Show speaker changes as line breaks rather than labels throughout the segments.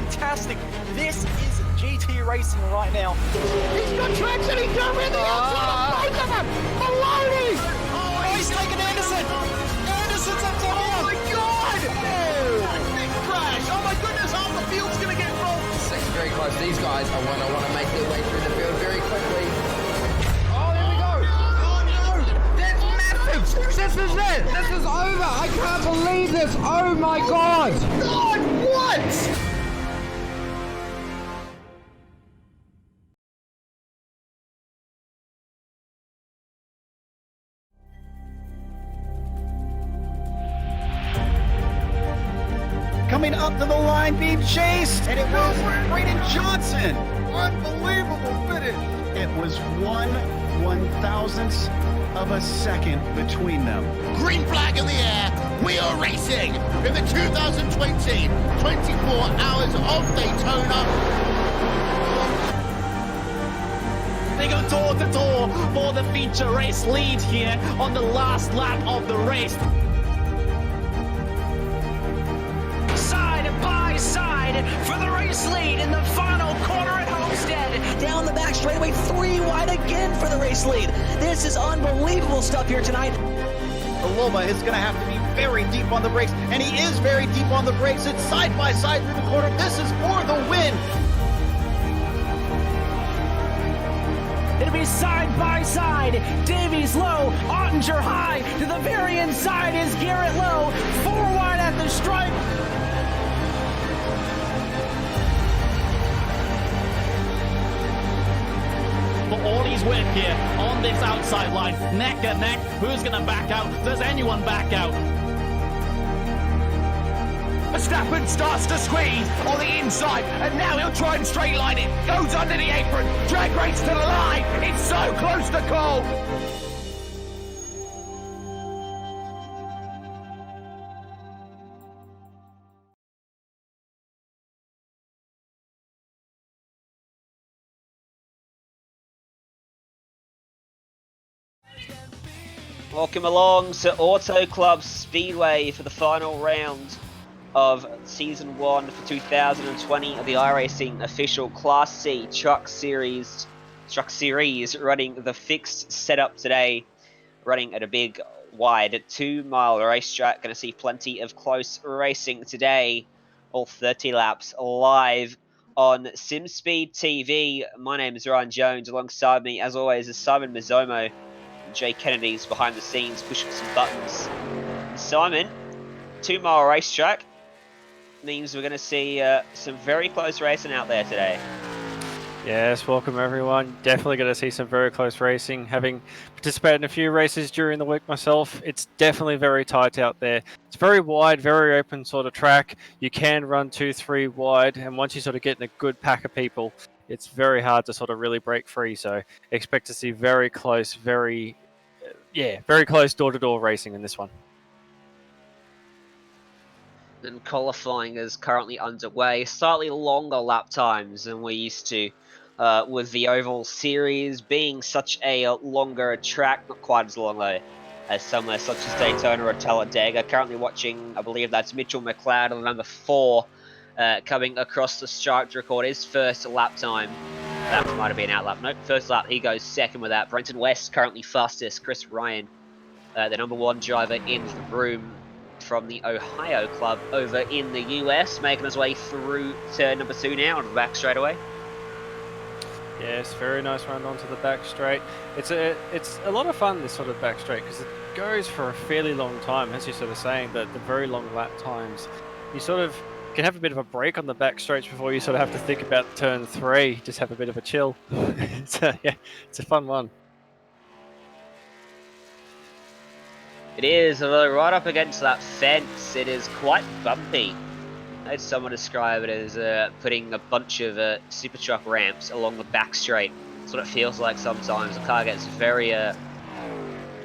fantastic. This is GT racing right now.
He's got traction, he's going in the outside of both of them! Maloney!
Oh, he's taking Anderson! Anderson's up to him!
Oh my god! Big crash! Oh my goodness, half the field's gonna get rolled!
Second very close. These guys are want to make their way through the field very quickly.
Oh, there we go!
Oh no! That's massive! This is it! This is over! I can't believe this! Oh my god!
God, what?
Coming up to the line, being chased, and it was Braden Johnson.
Unbelievable finish!
It was 1/1000th of a second between them.
Green flag in the air, we are racing in the 2020 24 Hours of Daytona.
They go door to door for the feature race lead here on the last lap of the race. Side by side for the race lead in the final corner at Homestead.
Down the back straightaway, 3 wide again for the race lead. This is unbelievable stuff here tonight.
Loma is going to have to be very deep on the brakes, and he is very deep on the brakes. It's side by side through the corner. This is for the win.
It'll be side by side. Davies low, Ottinger high. To the very inside is Garrett low. 4 wide at the stripe. For all his work here on this outside line, neck and neck. Who's going to back out? Does anyone back out? Verstappen starts to squeeze on the inside, and now he'll try and straight line it. Goes under the apron, drag race to the line. It's so close to call.
Welcome along to Auto Club Speedway for the final round of Season 1 for 2020 of the iRacing official Class C Truck Series running the fixed setup today, running at a big wide 2-mile racetrack. Going to see plenty of close racing today, all 30 laps live on SimSpeed TV. My name is Ryan Jones. Alongside me, as always, is Simon Mizomo. Jay Kennedy's behind the scenes pushing some buttons. Simon, 2-mile racetrack means we're going to see some very close racing out there today.
Yes, welcome everyone. Definitely going to see some very close racing. Having participated in a few races during the week myself, it's definitely very tight out there. It's very wide, very open sort of track. You can run 2-3 wide, and once you sort of get in a good pack of people, it's very hard to sort of really break free. So expect to see very close, very close door-to-door racing in this one.
And qualifying is currently underway. Slightly longer lap times than we're used to with the Oval Series being such a longer track. Not quite as long though as somewhere such as Daytona or Talladega. Currently watching, I believe that's Mitchell McLeod on number 4 coming across the stripe to record his first lap time. That might have been out lap. Nope, first lap. He goes second with that. Brenton West currently fastest. Chris Ryan, the number 1 driver in the room from the Ohio club over in the US, making his way through to number 2 now on the back straight away.
Yes, very nice run onto the back straight. It's a lot of fun, this sort of back straight, because it goes for a fairly long time, as you're sort of saying, the very long lap times. You sort of can have a bit of a break on the back straights before you sort of have to think about turn 3, just have a bit of a chill. So yeah, it's a fun one.
It is, although right up against that fence, it is quite bumpy. I heard someone describe it as putting a bunch of super truck ramps along the back straight. That's what it feels like sometimes. The car gets very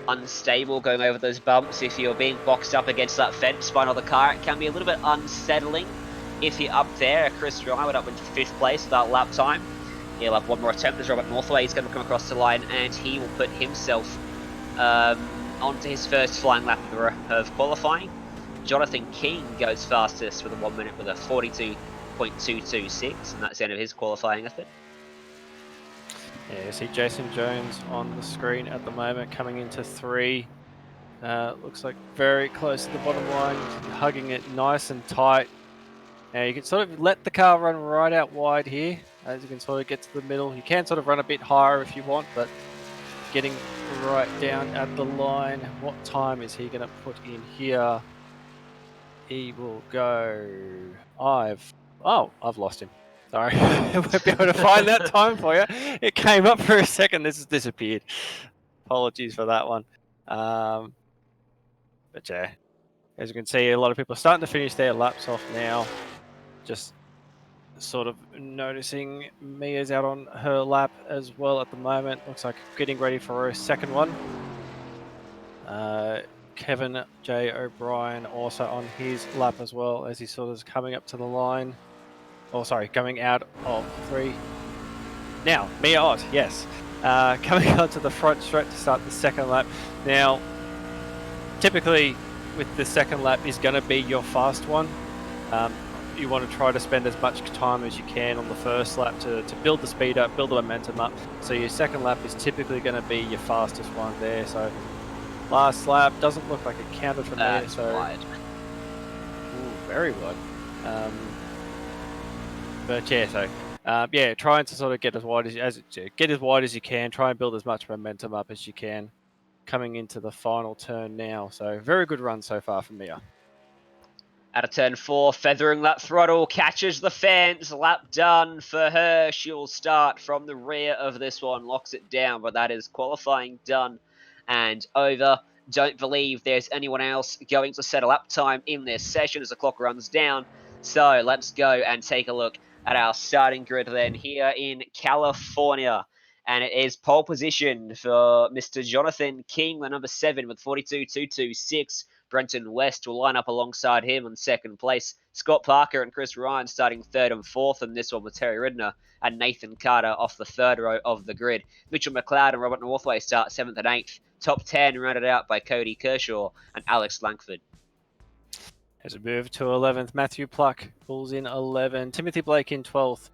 unstable going over those bumps. If you're being boxed up against that fence by another car, it can be a little bit unsettling. If you're up there, Chris Ryan went up into 5th place without lap time. He'll have one more attempt as Robert Northway is going to come across the line, and he will put himself onto his first flying lap of qualifying. Jonathan King goes fastest with a 1 minute with a 1.226, and that's the end of his qualifying effort.
Yeah, you see Jason Jones on the screen at the moment, coming into 3. Looks like very close to the bottom line, hugging it nice and tight. Now you can sort of let the car run right out wide here, as you can sort of get to the middle. You can sort of run a bit higher if you want, but getting right down at the line. What time is he going to put in here? He will go... I've lost him. Sorry, I won't be able to find that time for you. It came up for a second, this has disappeared. Apologies for that one. But yeah, as you can see, a lot of people are starting to finish their laps off now. Just sort of noticing Mia's out on her lap as well at the moment. Looks like getting ready for her second one. Kevin J. O'Brien also on his lap as well, as he sort of is coming up to the line. Oh, sorry, coming out of 3. Now, Mia Ott, yes. Coming onto the front straight to start the second lap. Now, typically with the second lap is going to be your fast one. You want to try to spend as much time as you can on the first lap to build the speed up, build the momentum up. So your second lap is typically going to be your fastest one there. So last lap doesn't look like it counted from there. So
wide.
Ooh, very wide. But yeah, so yeah, trying to sort of get as wide as you can. Try and build as much momentum up as you can. Coming into the final turn now. So very good run so far from Mia.
Out of turn 4, feathering that throttle, catches the fence, lap done for her. She'll start from the rear of this one, locks it down, but that is qualifying done and over. Don't believe there's anyone else going to set a lap time in this session as the clock runs down. So let's go and take a look at our starting grid then here in California. And it is pole position for Mr. Jonathan King, the number 7 with 42.226. Brenton West will line up alongside him in second place. Scott Parker and Chris Ryan starting 3rd and 4th, and this one with Terry Ridner and Nathan Carter off the 3rd row of the grid. Mitchell McLeod and Robert Northway start 7th and 8th. Top 10 rounded out by Cody Kershaw and Alex Langford.
As we move to 11th, Matthew Pluck pulls in 11. Timothy Blake in 12th.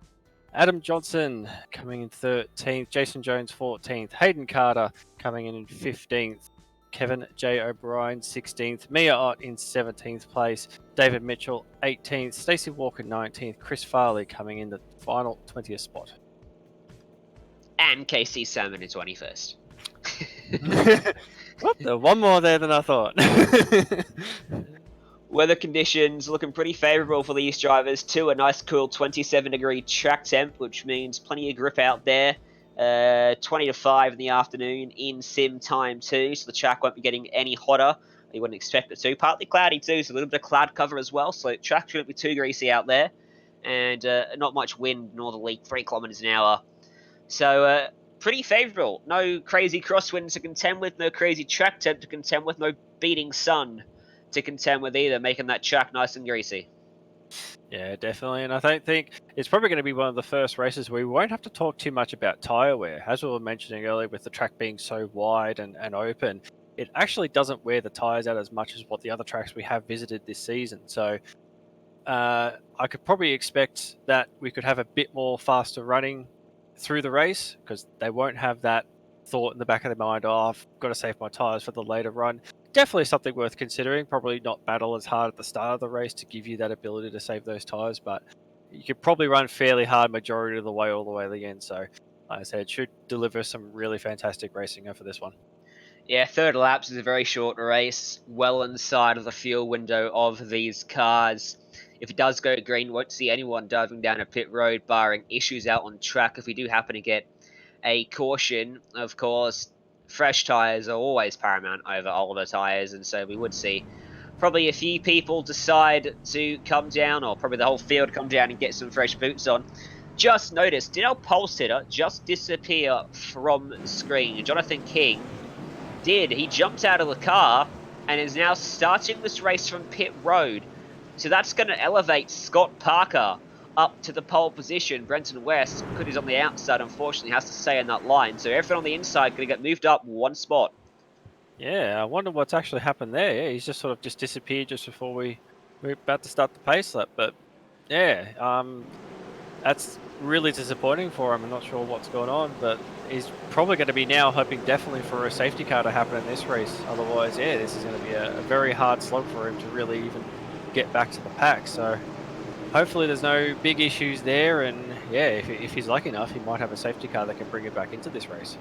Adam Johnson coming in 13th. Jason Jones 14th. Hayden Carter coming in 15th. Kevin J. O'Brien 16th. Mia Ott in 17th place. David Mitchell 18th. Stacey Walker 19th. Chris Farley coming in the final 20th spot.
And Casey Salmon in 21st.
What? One more there than I thought.
Weather conditions looking pretty favourable for these drivers too. A nice cool 27-degree track temp, which means plenty of grip out there. 20 to 5 in the afternoon in sim time too, so the track won't be getting any hotter. You wouldn't expect it to. Partly cloudy too, so a little bit of cloud cover as well, so the track shouldn't be too greasy out there. And not much wind, northerly, 3 kilometers an hour. So pretty favourable. No crazy crosswinds to contend with, no crazy track temp to contend with, no beating sun to contend with either, making that track nice and greasy.
Yeah, definitely. And I don't think it's probably going to be one of the first races where we won't have to talk too much about tyre wear. As we were mentioning earlier, with the track being so wide and open, it actually doesn't wear the tyres out as much as what the other tracks we have visited this season. So I could probably expect that we could have a bit more faster running through the race, because they won't have that thought in the back of their mind, oh, I've got to save my tyres for the later run. Definitely something worth considering. Probably not battle as hard at the start of the race to give you that ability to save those tyres, but you could probably run fairly hard majority of the way all the way to the end. So, like I said, it should deliver some really fantastic racing for this one.
Yeah, 3rd laps is a very short race, well inside of the fuel window of these cars. If it does go green, won't see anyone diving down a pit road, barring issues out on track. If we do happen to get a caution, of course, fresh tyres are always paramount over older tyres, and so we would see probably a few people decide to come down, or probably the whole field come down and get some fresh boots on. Just noticed, did our pulse hitter just disappear from the screen? Jonathan King did. He jumped out of the car and is now starting this race from pit road. So that's going to elevate Scott Parker up to the pole position. Brenton West, because he's on the outside, unfortunately has to stay in that line. So everyone on the inside going to get moved up 1 spot.
Yeah, I wonder what's actually happened there. Yeah, he's just sort of just disappeared just before we're about to start the pace lap. But Yeah, that's really disappointing for him. I'm not sure what's going on, but he's probably going to be now hoping definitely for a safety car to happen in this race. Otherwise, yeah, this is going to be a very hard slog for him to really even get back to the pack. So hopefully there's no big issues there, and yeah, if he's lucky enough, he might have a safety car that can bring him back into this race.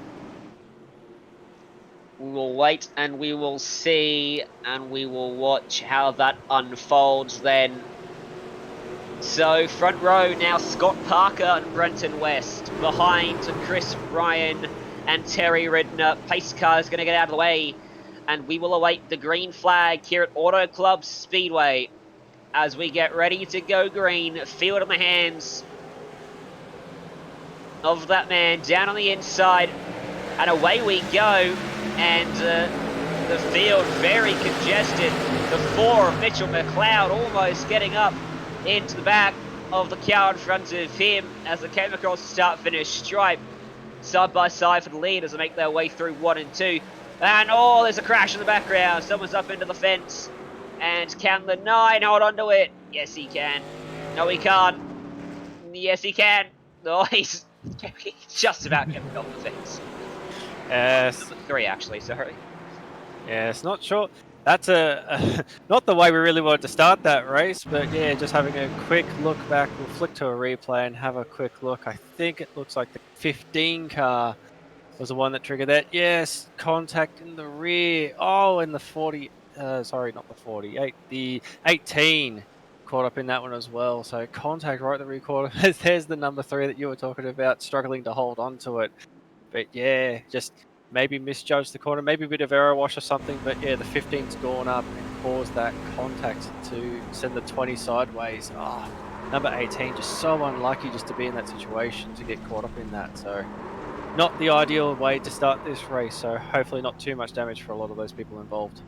We will wait and we will see and we will watch how that unfolds then. So front row now, Scott Parker and Brenton West. Behind Chris Ryan and Terry Ridner. Pace car is going to get out of the way. And we will await the green flag here at Auto Club Speedway as we get ready to go green. Field in the hands of that man down on the inside. And away we go. And the field very congested. The 4 of Mitchell McLeod almost getting up into the back of the car in front of him as they came across the start-finish stripe. Side by side for the lead as they make their way through 1 and 2. And oh, there's a crash in the background. Someone's up into the fence. And can the 9 hold on to it? Yes, he can. No, he can't. Yes, he can. No, he's just about getting off the fence.
Yes.
3 actually, sorry.
Yes, not sure. That's not the way we really wanted to start that race, but yeah, just having a quick look back. We'll flick to a replay and have a quick look. I think it looks like the 15 car was the one that triggered that. Yes, contact in the rear. Oh, and the 40. Sorry, not the 48. The 18 caught up in that one as well. So contact right at the rear quarter. There's the number 3 that you were talking about, struggling to hold on to it. But yeah, just maybe misjudged the corner, maybe a bit of error wash or something. But yeah, the 15's gone up and caused that contact to send the 20 sideways. Oh, number 18 just so unlucky just to be in that situation to get caught up in that. So not the ideal way to start this race. So hopefully not too much damage for a lot of those people involved.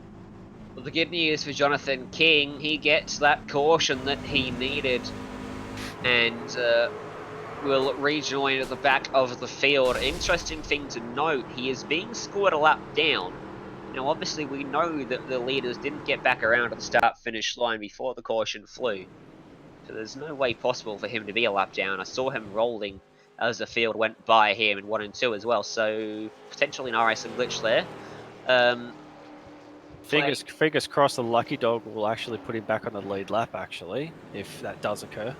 Well, the good news for Jonathan King, he gets that caution that he needed and will rejoin at the back of the field. Interesting thing to note, he is being scored a lap down. Now, obviously, we know that the leaders didn't get back around to the start-finish line before the caution flew. So there's no way possible for him to be a lap down. I saw him rolling as the field went by him in 1 and 2 as well. So potentially an iRacing glitch there.
Fingers crossed the lucky dog will actually put him back on the lead lap, actually, if that does occur.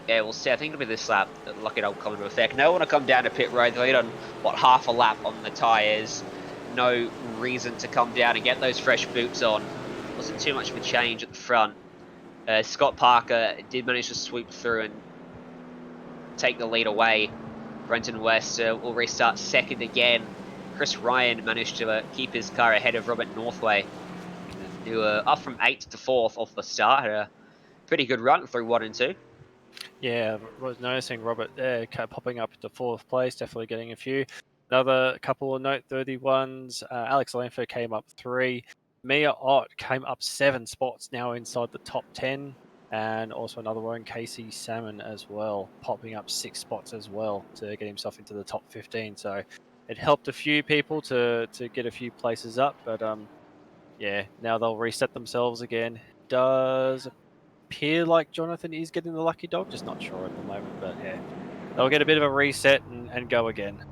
Yeah, we'll see. I think it'll be this lap that lucky dog will come into effect. No one to come down to pit road. They lead on, what, half a lap on the tyres. No reason to come down and get those fresh boots on. Wasn't too much of a change at the front. Scott Parker did manage to sweep through and take the lead away. Brenton West will restart second again. Chris Ryan managed to keep his car ahead of Robert Northway. Who up from 8th to 4th off the start. Had a pretty good run through 1 and 2.
Yeah, I was noticing Robert there popping up to 4th place, definitely getting a few. Another couple of noteworthy ones. Alex Lanford came up 3. Mia Ott came up 7 spots, now inside the top 10. And also another one, Casey Salmon as well, popping up 6 spots as well to get himself into the top 15. So it helped a few people to get a few places up. But yeah, now they'll reset themselves again. Does appear like Jonathan is getting the lucky dog, just not sure at the moment. But yeah, they'll get a bit of a reset and go again.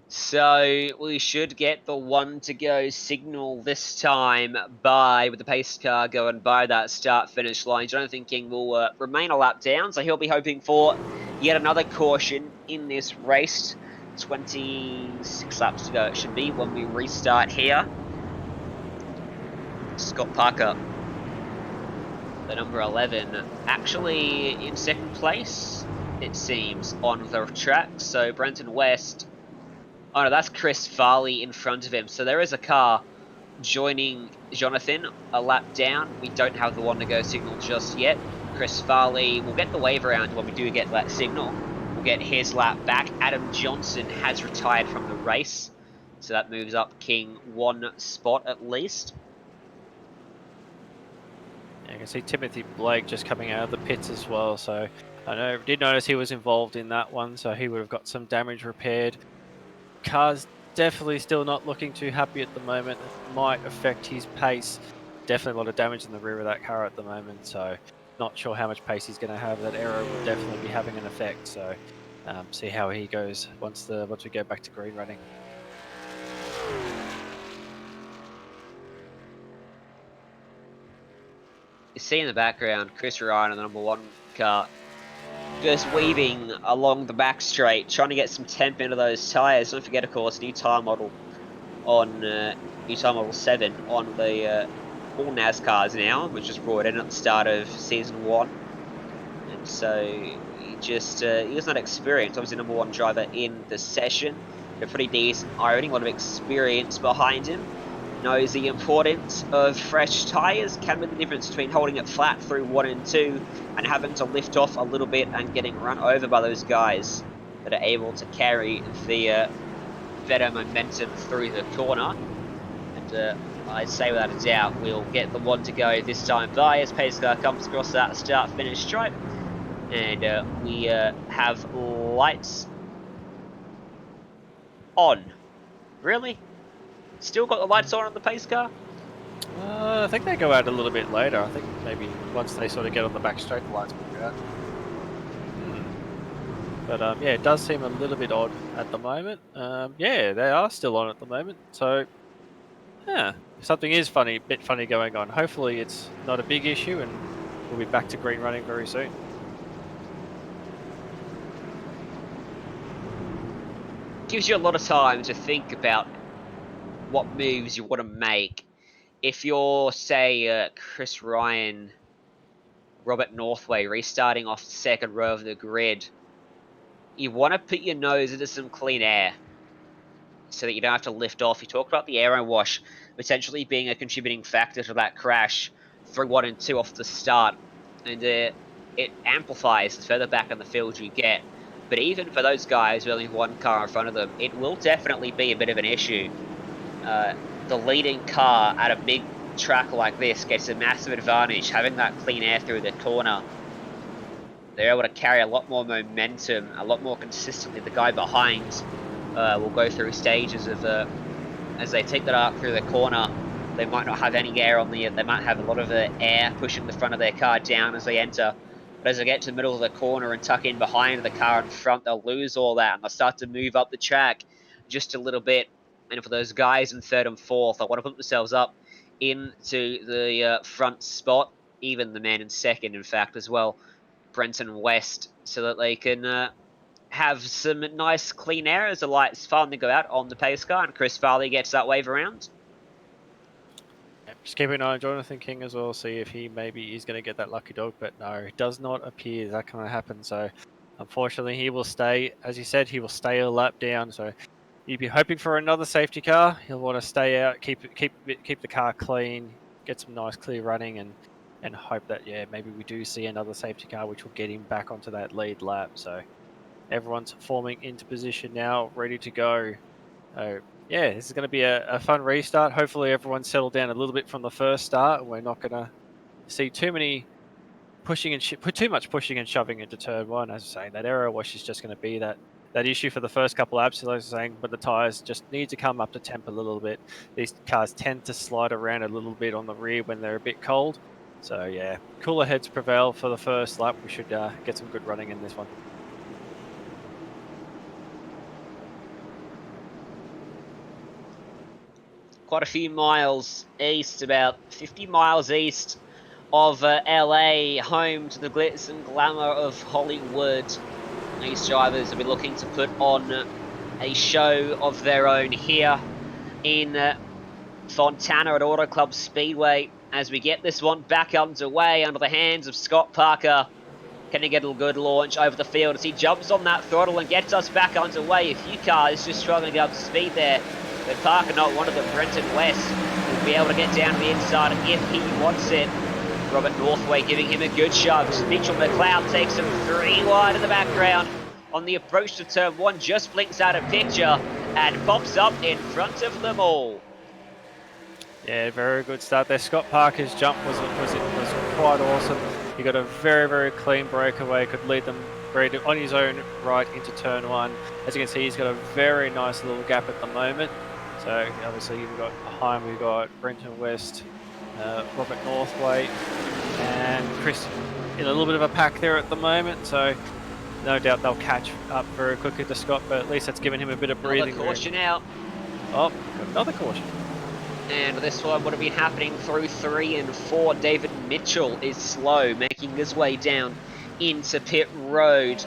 So we should get the 1 to go signal this time with the pace car going by that start-finish line. Jonathan King will remain a lap down, so he'll be hoping for yet another caution in this race. 26 laps to go it should be when we restart here. Scott Parker, the number 11, actually in second place, it seems, on the track. So Brenton West... Oh no, that's Chris Farley in front of him. So there is a car joining Jonathan a lap down. We don't have the 1 to go signal just yet. Chris Farley will get the wave around when we do get that signal. We'll get his lap back. Adam Johnson has retired from the race. So that moves up King 1 spot at least.
Yeah, you can see Timothy Blake just coming out of the pits as well. So did notice he was involved in that one. So he would have got some damage repaired. Cars definitely still not looking too happy at the moment. It might affect his pace. Definitely a lot of damage in the rear of that car at the moment, so not sure how much pace he's going to have. That aero will definitely be having an effect, so see how he goes once we go back to green running.
You see in the background Chris Ryan in the number 1 car just weaving along the back straight, trying to get some temp into those tyres. Don't forget, of course, new tyre model 7 on the all NASCARs now, which was brought in at the start of season 1. And so he has not experienced, obviously number 1 driver in the session, a pretty decent ironing, a lot of experience behind him. Knows the importance of fresh tyres, can be the difference between holding it flat through 1 and 2 and having to lift off a little bit and getting run over by those guys that are able to carry the better momentum through the corner. And I'd say without a doubt we'll get the 1 to go this time by as pace car comes across that start-finish stripe. And we have lights on. Really? Still got the lights on the pace car?
I think they go out a little bit later. I think maybe once they sort of get on the back straight, the lights will go out. But yeah, it does seem a little bit odd at the moment. Yeah, they are still on at the moment. So, yeah, something is a bit funny going on. Hopefully it's not a big issue and we'll be back to green running very soon.
Gives you a lot of time to think about what moves you want to make. If you're, say, Chris Ryan, Robert Northway, restarting off the second row of the grid, you want to put your nose into some clean air so that you don't have to lift off. You talked about the aero wash potentially being a contributing factor to that crash through 1 and 2 off the start, and it amplifies the further back in the field you get. But even for those guys with only 1 car in front of them, it will definitely be a bit of an issue. The leading car at a big track like this gets a massive advantage, having that clean air through the corner. They're able to carry a lot more momentum, a lot more consistently. The guy behind will go through stages of, as they take that arc through the corner, they might not have any air on they might have a lot of air pushing the front of their car down as they enter. But as they get to the middle of the corner and tuck in behind the car in front, they'll lose all that and they'll start to move up the track just a little bit. And for those guys in 3rd and 4th, I want to put themselves up into the front spot, even the man in 2nd, in fact, as well, Brenton West, so that they can have some nice clean air as the lights finally go out on the pace car and Chris Farley gets that wave around.
Just keeping an eye on Jonathan King as well, see if he maybe is going to get that lucky dog, but no, it does not appear that going to happen. So unfortunately he will stay, as you said, he will stay a lap down. So you'd be hoping for another safety car. He'll want to stay out, keep the car clean, get some nice clear running, and hope that, yeah, maybe we do see another safety car which will get him back onto that lead lap. So everyone's forming into position now, ready to go. Yeah, this is going to be a fun restart. Hopefully everyone's settled down a little bit from the first start. We're not going to see too much pushing and shoving into turn 1. As I say, that aero wash is just going to be that issue for the first couple laps, as I was saying, but the tyres just need to come up to temp a little bit. These cars tend to slide around a little bit on the rear when they're a bit cold. So yeah, cooler heads prevail for the first lap. We should get some good running in this one.
Quite a few miles east, about 50 miles east of LA, home to the glitz and glamour of Hollywood. These drivers will be looking to put on a show of their own here in Fontana at Auto Club Speedway as we get this one back underway under the hands of Scott Parker. Can he get a good launch over the field as he jumps on that throttle and gets us back underway? A few cars just struggling to get up to speed there. But Parker, not one of them, Brenton West, will be able to get down the inside if he wants it. Robert Northway giving him a good shove. Mitchell McLeod takes him 3 wide in the background on the approach to turn 1, just blinks out of picture and pops up in front of them all.
Yeah, very good start there. Scott Parker's jump was quite awesome. He got a very, very clean breakaway, could lead them ready on his own right into turn 1. As you can see, he's got a very nice little gap at the moment. So obviously we've got behind, we've got Brenton West, Robert Northway, and Chris in a little bit of a pack there at the moment. So no doubt they'll catch up very quickly to Scott, but at least that's given him a bit of breathing room.
Caution out.
Oh, got another caution.
And this one would have been happening through 3 and 4. David Mitchell is slow, making his way down into pit road.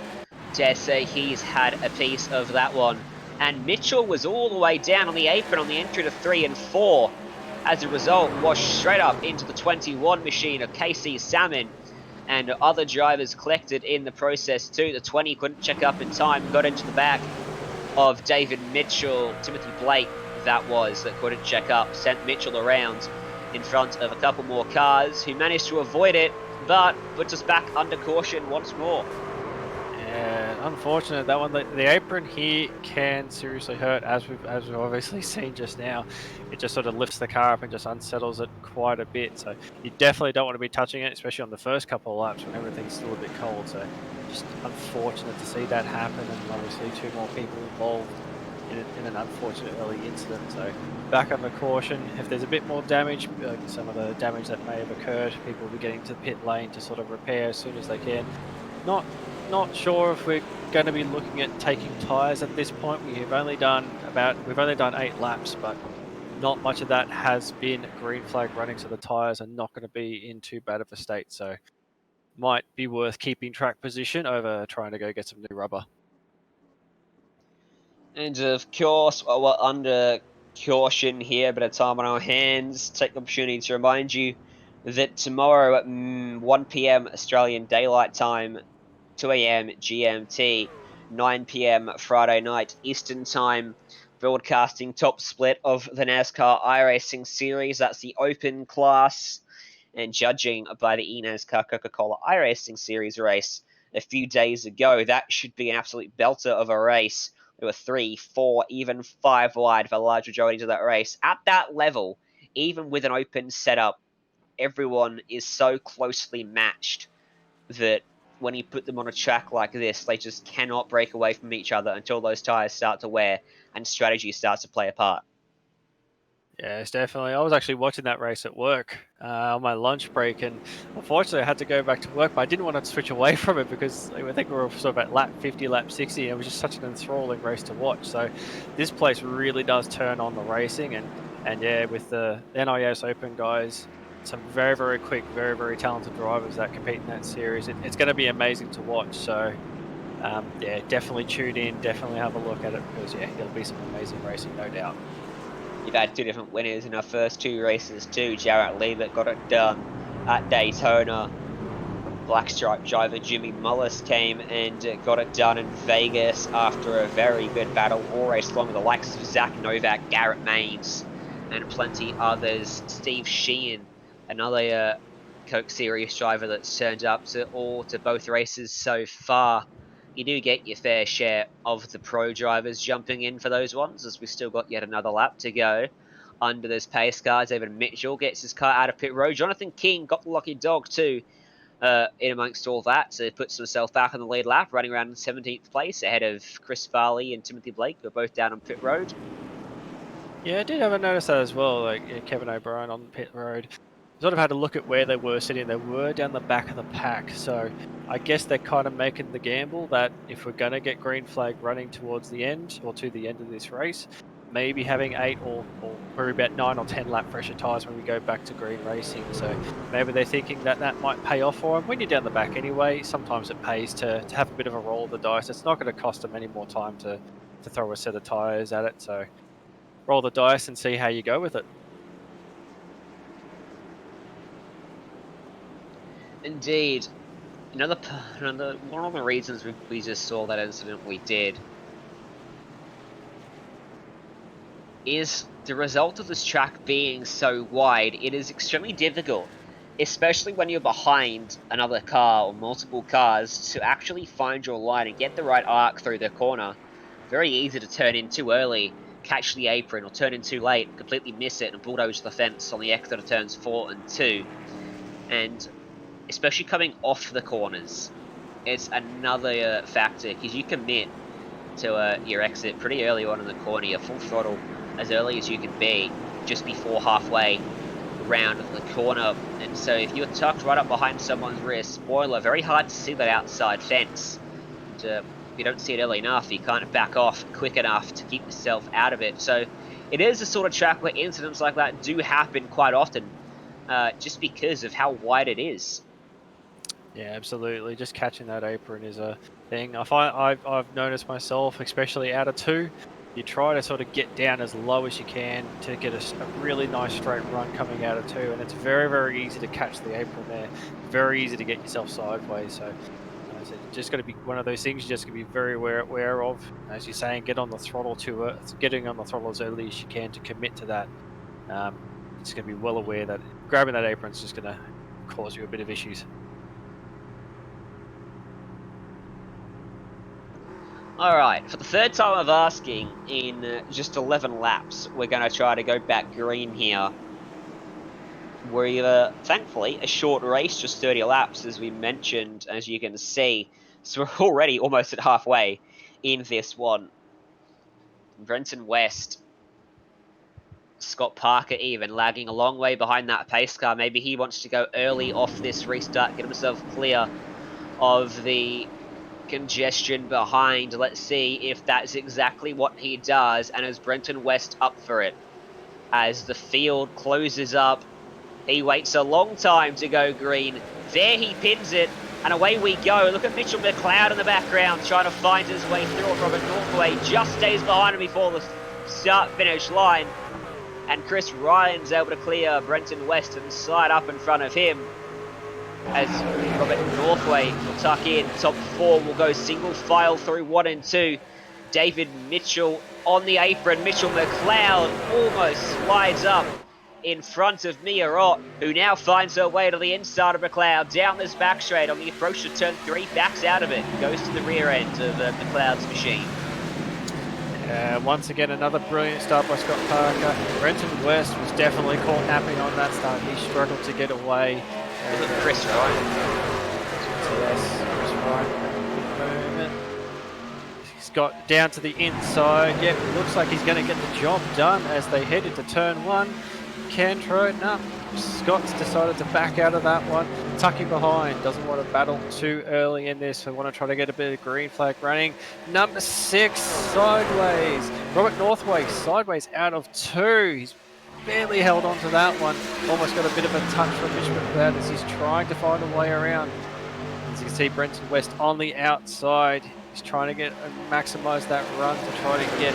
Dare say he's had a piece of that one. And Mitchell was all the way down on the apron on the entry to 3 and 4. As a result, washed straight up into the 21 machine of KC Salmon. And other drivers collected in the process too. The 20 couldn't check up in time, got into the back of David Mitchell. Timothy Blake, that couldn't check up, sent Mitchell around in front of a couple more cars who managed to avoid it, but puts us back under caution once more.
Yeah, unfortunate that one. The apron here can seriously hurt, as we've obviously seen just now. It just sort of lifts the car up and just unsettles it quite a bit. So you definitely don't want to be touching it, especially on the first couple of laps when everything's still a bit cold. So just unfortunate to see that happen, and obviously 2 more people involved in an unfortunate early incident. So back under caution. If there's a bit more damage, like some of the damage that may have occurred, people will be getting to the pit lane to sort of repair as soon as they can. Not sure if we're going to be looking at taking tyres at this point. We've only done 8 laps, but not much of that has been green flag running, so the tyres are not going to be in too bad of a state. So might be worth keeping track position over trying to go get some new rubber.
And of course, we're under caution here, but a time on our hands. Take the opportunity to remind you that tomorrow at 1 p.m. Australian Daylight Time, 2 a.m. GMT, 9 p.m. Friday night Eastern Time, broadcasting top split of the NASCAR iRacing Series. That's the open class, and judging by the eNASCAR Coca-Cola iRacing Series race a few days ago. That should be an absolute belter of a race. There were 3, 4, even 5 wide for large majorities of that race. At that level, even with an open setup, everyone is so closely matched that when you put them on a track like this, they just cannot break away from each other until those tyres start to wear and strategy starts to play a part.
Yeah, it's definitely. I was actually watching that race at work on my lunch break, and unfortunately I had to go back to work, but I didn't want to switch away from it because I think we were sort of at lap 50, lap 60, and it was just such an enthralling race to watch. So this place really does turn on the racing, and yeah, with the NIS Open guys, some very, very quick, very, very talented drivers that compete in that series. It's going to be amazing to watch. So yeah, definitely tune in, definitely have a look at it, because yeah, there'll be some amazing racing, no doubt.
You've had 2 different winners in our first 2 races too. Jarrett Lee that got it done at Daytona. Black Stripe driver Jimmy Mullis came and got it done in Vegas after a very good battle all race long with the likes of Zach Novak, Garrett Maines, and plenty others. Steve Sheehan, another Coke Series driver that's turned up to both races so far. You do get your fair share of the pro drivers jumping in for those ones, as we've still got yet another lap to go under this pace car. David Mitchell gets his car out of pit road. Jonathan King got the lucky dog too in amongst all that, so he puts himself back on the lead lap, running around in 17th place ahead of Chris Farley and Timothy Blake, who are both down on pit road.
Yeah, I did have a notice that as well, like yeah, Kevin O'Brien on pit road. Sort of had to look at where they were sitting. They were down the back of the pack, so I guess they're kind of making the gamble that if we're going to get green flag running towards the end, or to the end of this race, maybe having 8 or probably about 9 or 10 lap fresher tyres when we go back to green racing. So maybe they're thinking that that might pay off for them. When you're down the back anyway, sometimes it pays to have a bit of a roll of the dice. It's not going to cost them any more time to throw a set of tyres at it. So roll the dice and see how you go with it.
Indeed. Another one of the reasons we just saw that incident we did is the result of this track being so wide. It is extremely difficult, especially when you're behind another car or multiple cars, to actually find your line and get the right arc through the corner. Very easy to turn in too early, catch the apron, or turn in too late, completely miss it, and bulldoze the fence on the exit of turns 4 and 2. And especially coming off the corners, it's another factor because you commit to your exit pretty early on in the corner. You're full throttle as early as you can be, just before halfway round the corner. And so if you're tucked right up behind someone's rear spoiler, very hard to see that outside fence. And, if you don't see it early enough, you can't back off quick enough to keep yourself out of it. So it is a sort of track where incidents like that do happen quite often, just because of how wide it is.
Yeah, absolutely. Just catching that apron is a thing. I've noticed myself, especially out of 2, you try to sort of get down as low as you can to get a really nice straight run coming out of 2, and it's very, very easy to catch the apron there. Very easy to get yourself sideways. So it's just got to be one of those things you just got to be very aware of. As you're saying, getting on the throttle as early as you can to commit to that. It's going to be well aware that grabbing that apron is just going to cause you a bit of issues.
Alright, for the third time of asking in just 11 laps, we're going to try to go back green here. We're thankfully a short race, just 30 laps as we mentioned, as you can see. So we're already almost at halfway in this one. Brenton West, Scott Parker even lagging a long way behind that pace car. Maybe he wants to go early off this restart, get himself clear of the congestion behind. Let's see if that's exactly what he does, and is Brenton West up for it? As the field closes up, he waits a long time to go green. There he pins it, and away we go. Look at Mitchell McLeod in the background trying to find his way through it. Robert Northway just stays behind him before the start-finish line, and Chris Ryan's able to clear Brenton West and slide up in front of him. As Robert Northway will tuck in. Top 4 will go single file through 1 and 2. David Mitchell on the apron. Mitchell McLeod almost slides up in front of Mia Ott, who now finds her way to the inside of McLeod. Down this back straight on the approach to turn 3, backs out of it. Goes to the rear end of McLeod's machine.
Once again, another brilliant start by Scott Parker. Brenton West was definitely caught napping on that start. He struggled to get away.
Look at Chris Ryan.
Chris Ryan. He's got down to the inside. Yep, looks like he's going to get the job done as they head into turn 1. Cantro, no. Scott's decided to back out of that one. Tucking behind. Doesn't want to battle too early in this. So want to try to get a bit of green flag running. Number 6, sideways. Robert Northway, sideways out of 2. He's barely held on to that one. Almost got a bit of a touch from Mitch McLeod as he's trying to find a way around. As you can see, Brenton West on the outside. He's trying to get and maximise that run to try to get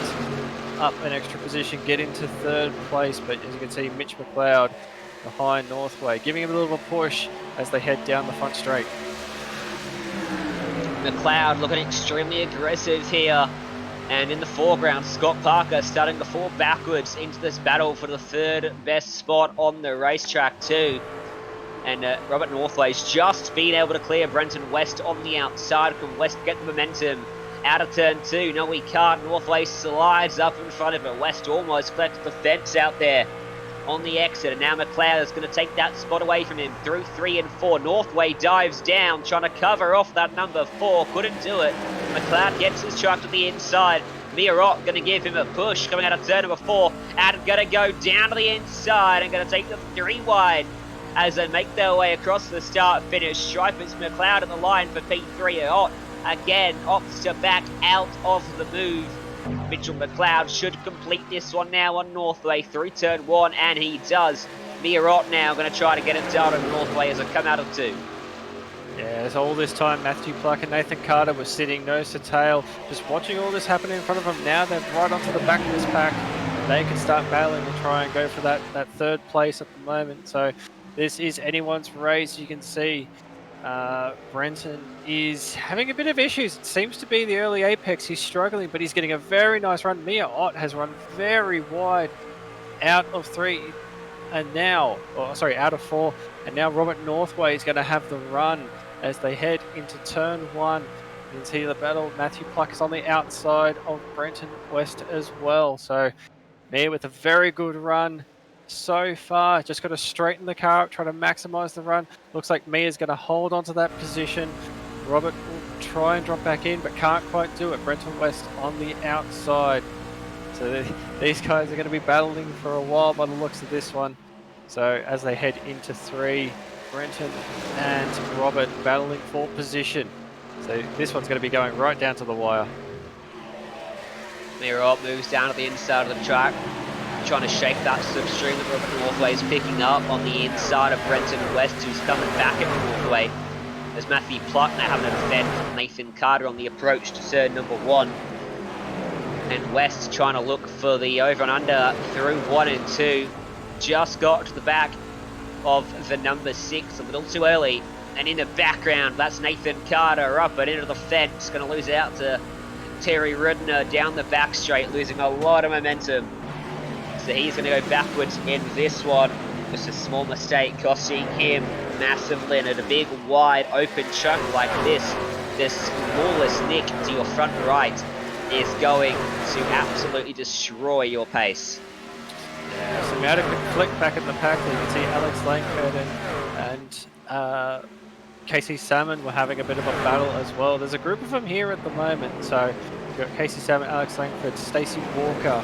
up an extra position, get into 3rd place. But as you can see, Mitch McLeod behind Northway, giving him a little push as they head down the front straight.
McLeod looking extremely aggressive here. And in the foreground, Scott Parker starting to fall backwards into this battle for the 3rd best spot on the racetrack too. And Robert Northway's just been able to clear Brenton West on the outside. Can West get the momentum out of turn 2? No, he can't. Northway slides up in front of it. West almost collected the fence out there on the exit, and now McLeod is going to take that spot away from him through 3 and 4. Northway dives down, trying to cover off that number 4. Couldn't do it. McLeod gets his truck to the inside. Mia Ott going to give him a push coming out of turn number 4, and going to go down to the inside and going to take them 3 wide as they make their way across the start-finish. Stripers McLeod at the line for P3. Ott again opts to back out of the move. Mitchell McLeod should complete this one now on Northway through turn 1, and he does. Mia Ott now going to try to get it down on Northway as they come out of 2.
Yeah, so all this time Matthew Pluck and Nathan Carter were sitting nose to tail, just watching all this happen in front of them. Now they're right onto the back of this pack. They can start battling and try and go for that 3rd place at the moment. So this is anyone's race. You can see Brenton is having a bit of issues. It seems to be the early apex. He's struggling, but he's getting a very nice run. Mia Ott has run very wide out of 3 and now, out of 4. And now Robert Northway is going to have the run as they head into turn 1. You can see the battle. Matthew Pluck is on the outside of Brenton West as well. So Mia with a very good run so far. Just got to straighten the car up, try to maximize the run. Looks like Mia's going to hold on to that position. Robert will try and drop back in, but can't quite do it. Brenton West on the outside. So these guys are going to be battling for a while by the looks of this one. So as they head into 3, Brenton and Robert battling for position. So this one's going to be going right down to the wire.
Mirot moves down to the inside of the track, trying to shake that slipstream that Robert Northway is picking up on the inside of Brenton West, who's coming back at Northway. As Matthew Pluck now having a defend Nathan Carter on the approach to turn number 1. And West trying to look for the over and under through 1 and 2. Just got to the back of the number 6 a little too early. And in the background, that's Nathan Carter up and into the fence. Going to lose out to Terry Rudner down the back straight, losing a lot of momentum. So he's going to go backwards in this one. Just a small mistake costing him massively. And at a big, wide, open chunk like this, the smallest nick to your front right is going to absolutely destroy your pace.
Yeah, so we had a quick flick back at the pack. You can see Alex Langford and Casey Salmon were having a bit of a battle as well. There's a group of them here at the moment. So you've got Casey Salmon, Alex Langford, Stacey Walker.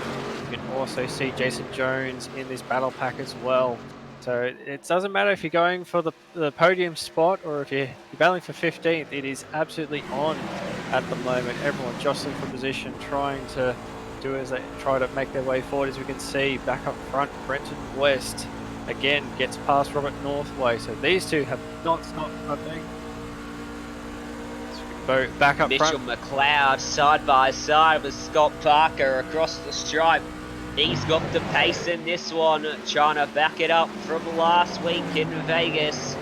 You can also see Jason Jones in this battle pack as well. So it doesn't matter if you're going for the podium spot or if you're battling for 15th. It is absolutely on at the moment. Everyone jostling for position, trying to do as they try to make their way forward. As we can see, back up front, Brenton West again gets past Robert Northway. So these two have not stopped nothing. So back up
Mitchell
front.
McLeod side by side with Scott Parker across the stripe. He's got the pace in this one, trying to back it up from last week in Vegas.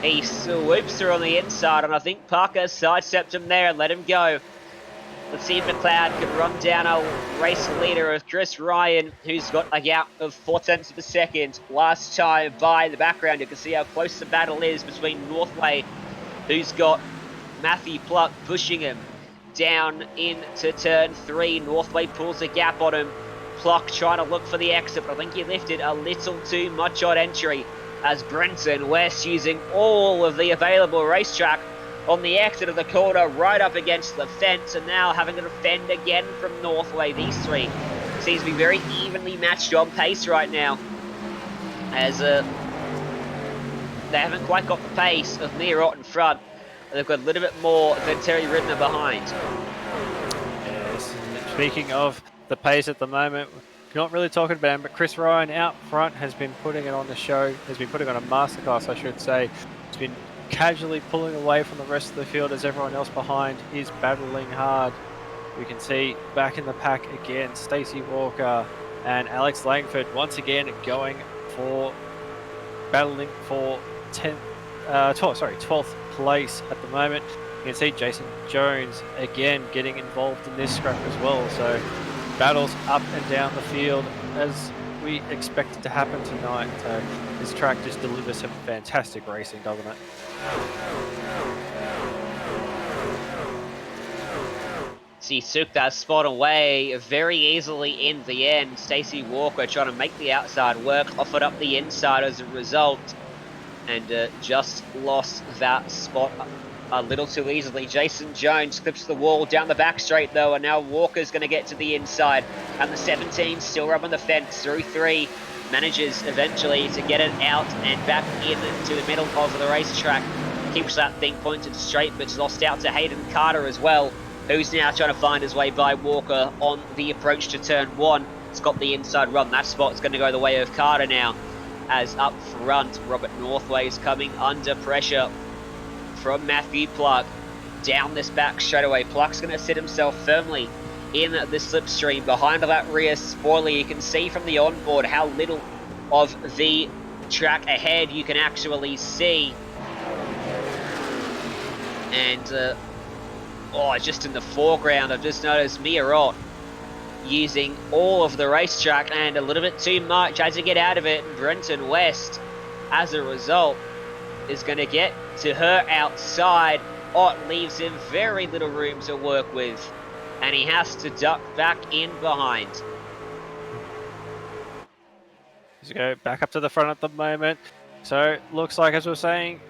He swoops through on the inside, and I think Parker sidestepped him there and let him go. Let's see if McLeod can run down our race leader of Chris Ryan, who's got a gap of 0.4 of a second. Last time by the background, you can see how close the battle is between Northway, who's got Matthew Pluck pushing him down into turn 3. Northway pulls a gap on him. Pluck trying to look for the exit, but I think he lifted a little too much on entry as Brenton West using all of the available racetrack on the exit of the corner right up against the fence, and now having to defend again from Northway. These three seems to be very evenly matched on pace right now, as they haven't quite got the pace of Mirot in front. They've got a little bit more than Terry Ridner behind.
Yes, speaking of the pace at the moment, we're not really talking about him, but Chris Ryan out front has been putting it on the show, has been putting on a masterclass, I should say. He's been casually pulling away from the rest of the field as everyone else behind is battling hard. We can see back in the pack again, Stacey Walker and Alex Langford once again going for battling for 12th place at the moment. You can see Jason Jones again getting involved in this scrap as well. So battles up and down the field as we expect it to happen tonight. So this track just delivers some fantastic racing, doesn't it?
So he took that spot away very easily in the end. Stacey Walker trying to make the outside work, offered up the inside as a result, and just lost that spot a little too easily. Jason Jones clips the wall down the back straight though, and now Walker's going to get to the inside, and the 17 still rubbing the fence through 3. Manages eventually to get it out and back into the middle of the racetrack. Keeps that thing pointed straight, but it's lost out to Hayden Carter as well, who's now trying to find his way by Walker on the approach to turn 1. It's got the inside run. That spot's going to go the way of Carter now, as up front Robert Northway is coming under pressure from Matthew Pluck down this back straightaway. Pluck's going to sit himself firmly in the slipstream behind that rear spoiler. You can see from the onboard how little of the track ahead you can actually see, and just in the foreground I've just noticed Mirot using all of the racetrack and a little bit too much as you get out of it. Brenton West as a result is going to get to her outside. It leaves him very little room to work with, and he has to duck back in behind.
Let's go back up to the front at the moment. So looks like, as we were saying,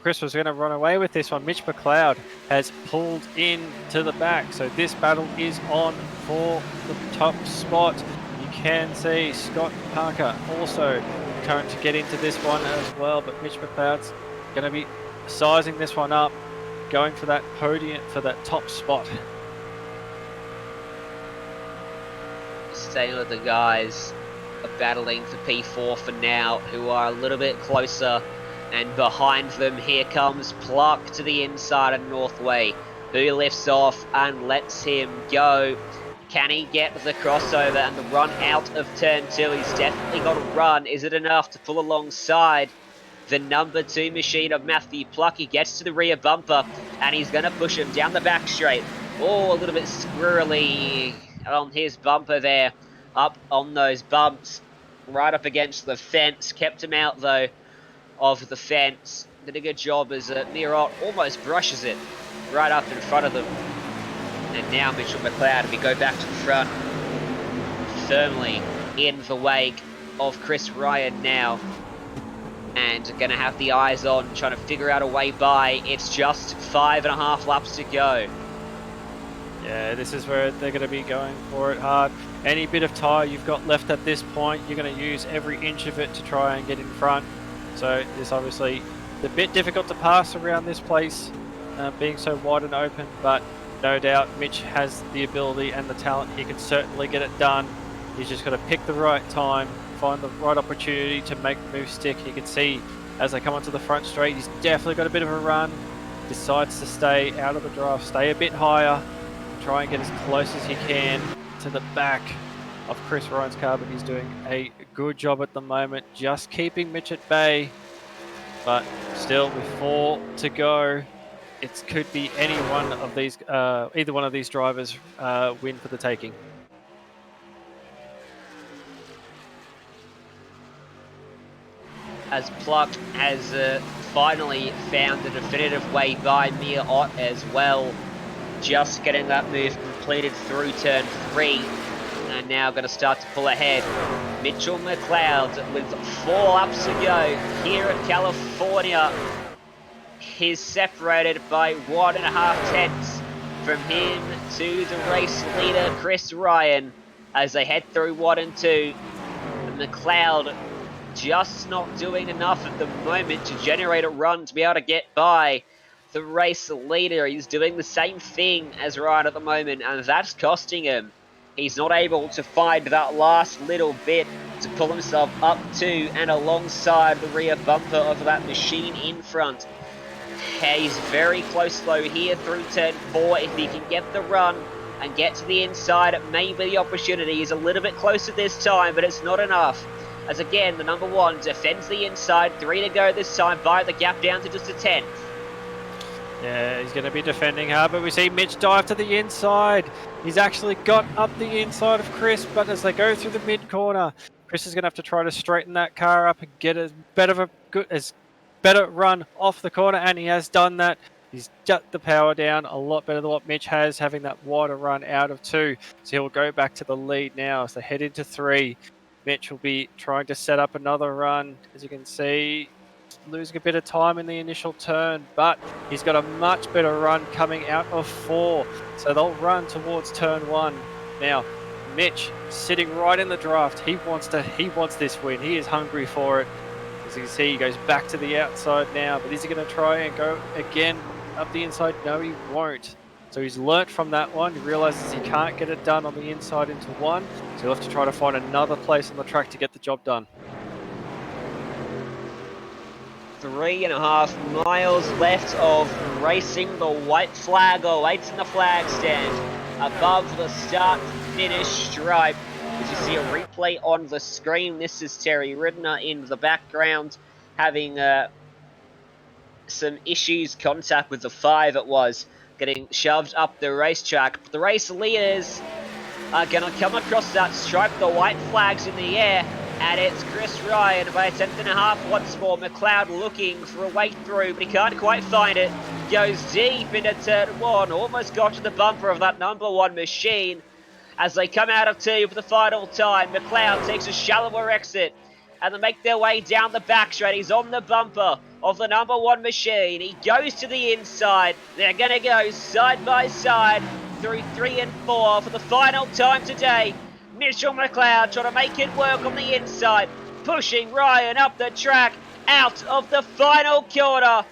Chris was going to run away with this one. Mitch McLeod has pulled in to the back. So this battle is on for the top spot. You can see Scott Parker also trying to get into this one as well. But Mitch McLeod's going to be sizing this one up, going for that podium, for that top spot.
Staying with the guys are battling for P4 for now, who are a little bit closer. And behind them, here comes Pluck to the inside of Northway, who lifts off and lets him go. Can he get the crossover and the run out of turn 2? He's definitely got a run. Is it enough to pull alongside the number 2 machine of Matthew Pluck? He gets to the rear bumper, and he's going to push him down the back straight. Oh, a little bit squirrely on his bumper there, up on those bumps, right up against the fence. Kept him out, though, of the fence. Did a good job as Mirot almost brushes it right up in front of them. And now Mitchell McLeod, we go back to the front, firmly in the wake of Chris Ryan now. And going to have the eyes on, trying to figure out a way by. It's just 5.5 laps to go.
Yeah, this is where they're going to be going for it hard. Any bit of tyre you've got left at this point, you're going to use every inch of it to try and get in front. So this obviously a bit difficult to pass around this place, being so wide and open, but no doubt Mitch has the ability and the talent. He can certainly get it done. He's just got to pick the right time, find the right opportunity to make the move stick. You can see as they come onto the front straight, he's definitely got a bit of a run. Decides to stay out of the draft, stay a bit higher, try and get as close as he can to the back of Chris Ryan's car, but he's doing a good job at the moment, just keeping Mitch at bay. But still, with 4 to go, it could be any one of these, either one of these drivers win for the taking.
As Pluck has finally found the definitive way by Mia Ott as well, just getting that move completed through turn 3. And now going to start to pull ahead. Mitchell McLeod with 4 laps to go here at California. He's separated by 1.5 tenths from him to the race leader, Chris Ryan, as they head through 1 and 2. And McLeod just not doing enough at the moment to generate a run to be able to get by the race leader. He's doing the same thing as Ryan at the moment, and that's costing him. He's not able to find that last little bit to pull himself up to and alongside the rear bumper of that machine in front. He's very close though here through turn 4. If he can get the run and get to the inside, maybe the opportunity is a little bit closer this time, but it's not enough. As again, the number 1 defends the inside. 3 to go this time, by the gap down to just a 10.
Yeah, he's going to be defending hard, but we see Mitch dive to the inside. He's actually got up the inside of Chris, but as they go through the mid-corner, Chris is going to have to try to straighten that car up and get as better run off the corner, and he has done that. He's shut the power down a lot better than what Mitch has, having that wider run out of 2. So he'll go back to the lead now as they head into 3. Mitch will be trying to set up another run. As you can see, losing a bit of time in the initial turn, but he's got a much better run coming out of 4. So they'll run towards turn 1. Now, Mitch sitting right in the draft. He wants this win. He is hungry for it. As you can see, he goes back to the outside now, but is he going to try and go again up the inside? No, he won't. So he's learnt from that one. He realizes he can't get it done on the inside into 1. So he'll have to try to find another place on the track to get the job done.
3.5 miles left of racing. The white flag awaits in the flag stand above the start-finish stripe. As you see a replay on the screen, this is Terry Ridner in the background having some issues, contact with the 5 it was, getting shoved up the racetrack. But the race leaders are going to come across that stripe. The white flag's in the air, and it's Chris Ryan by a 10.5 once more. McLeod looking for a way through, but he can't quite find it. Goes deep into turn 1, almost got to the bumper of that number 1 machine. As they come out of 2 for the final time, McLeod takes a shallower exit. and they make their way down the back straight. He's on the bumper of the number 1 machine. He goes to the inside. They're going to go side by side through 3 and 4 for the final time today. Mitchell McLeod trying to make it work on the inside, pushing Ryan up the track out of the final quarter.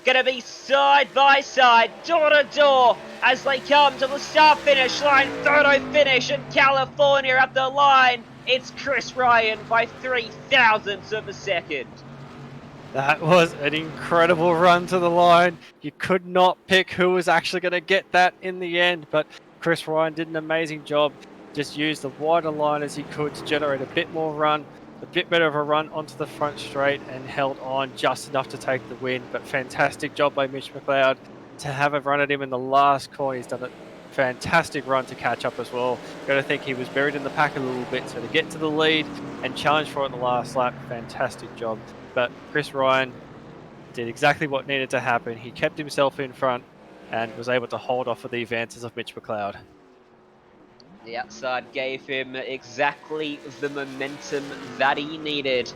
Going to be side by side, door to door, as they come to the start-finish line. Photo finish in California at the line. It's Chris Ryan by 3 thousandths of a second.
That was an incredible run to the line. You could not pick who was actually going to get that in the end, but Chris Ryan did an amazing job. Just used the wider line as he could to generate a bit more run, a bit better of a run onto the front straight, and held on just enough to take the win. But fantastic job by Mitch McLeod to have a run at him in the last corner. He's done a fantastic run to catch up as well. Got to think he was buried in the pack a little bit, so to get to the lead and challenge for it in the last lap, fantastic job. But Chris Ryan did exactly what needed to happen. He kept himself in front and was able to hold off of the advances of Mitch McLeod.
The outside gave him exactly the momentum that he needed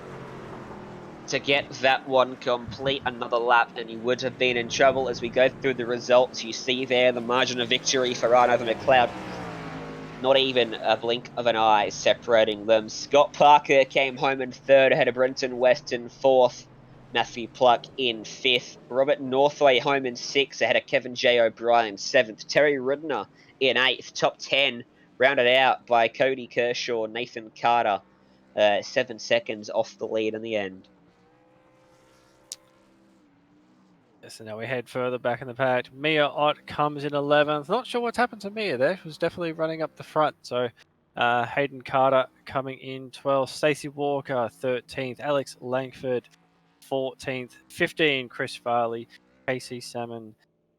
to get that one complete another lap, and he would have been in trouble. As we go through the results, you see there the margin of victory for Ryan over McLeod. Not even a blink of an eye separating them. Scott Parker came home in 3rd ahead of Brenton West in 4th. Matthew Pluck in 5th. Robert Northway home in 6th ahead of Kevin J. O'Brien 7th. Terry Ridner in 8th. Top 10 rounded out by Cody Kershaw, Nathan Carter. 7 seconds off the lead in the end.
So now we head further back in the pack. Mia Ott comes in 11th. Not sure what's happened to Mia there. She was definitely running up the front. So Hayden Carter coming in 12th. Stacey Walker 13th. Alex Langford 14th. 15th Chris Farley. Casey Salmon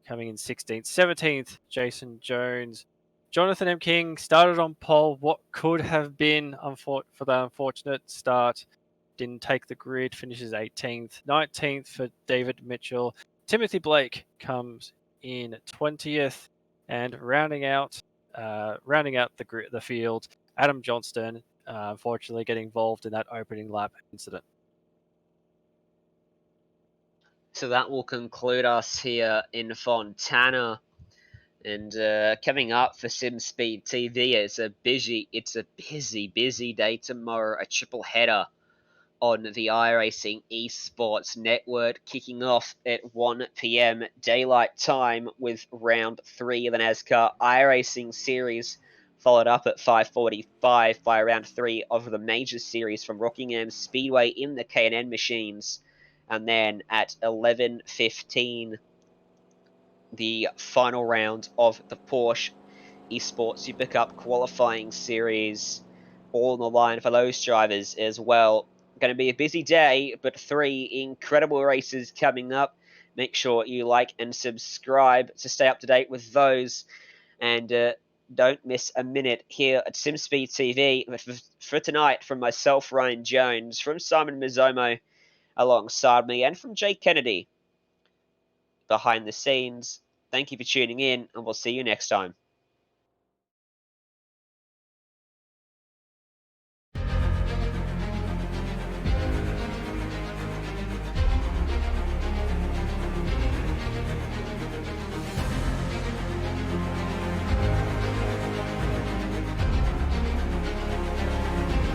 coming in 16th. 17th Jason Jones. Jonathan M. King started on pole. What could have been for the unfortunate start. Didn't take the grid. Finishes 18th. 19th for David Mitchell. Timothy Blake comes in 20th, and rounding out the field, Adam Johnston, unfortunately getting involved in that opening lap incident.
So that will conclude us here in Fontana. And coming up for SimSpeed TV, it's a busy day tomorrow. A triple header on the iRacing Esports Network, kicking off at 1 PM daylight time with round 3 of the NASCAR iRacing series, followed up at 5:45 by round 3 of the major series from Rockingham Speedway in the K&N machines, and then at 11:15 the final round of the Porsche Esports Super Cup qualifying series, all on the line for those drivers as well. Going to be a busy day, but 3 incredible races coming up. Make sure you like and subscribe to stay up to date with those, and don't miss a minute here at SimSpeed TV. For tonight, from myself, Ryan Jones, from Simon Mizomo alongside me, and from Jake Kennedy behind the scenes. Thank you for tuning in, and we'll see you next time.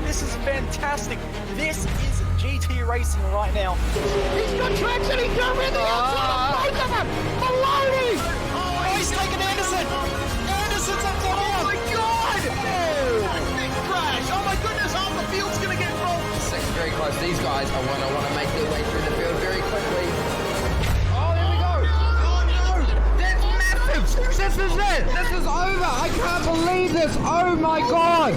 This is fantastic. This is GT racing right now.
He's got traction, he's got rid of the outside of both of them! Maloney!
Oh, he's taking Anderson. Anderson's up the
Oh my god! Oh! Big crash! Oh my goodness, half the field's gonna get rolled!
This is very close. These guys are going to want to make their way through the field very quickly. Oh, here we go. Oh no! That's massive! This is it! This is over! I can't believe this! Oh my god!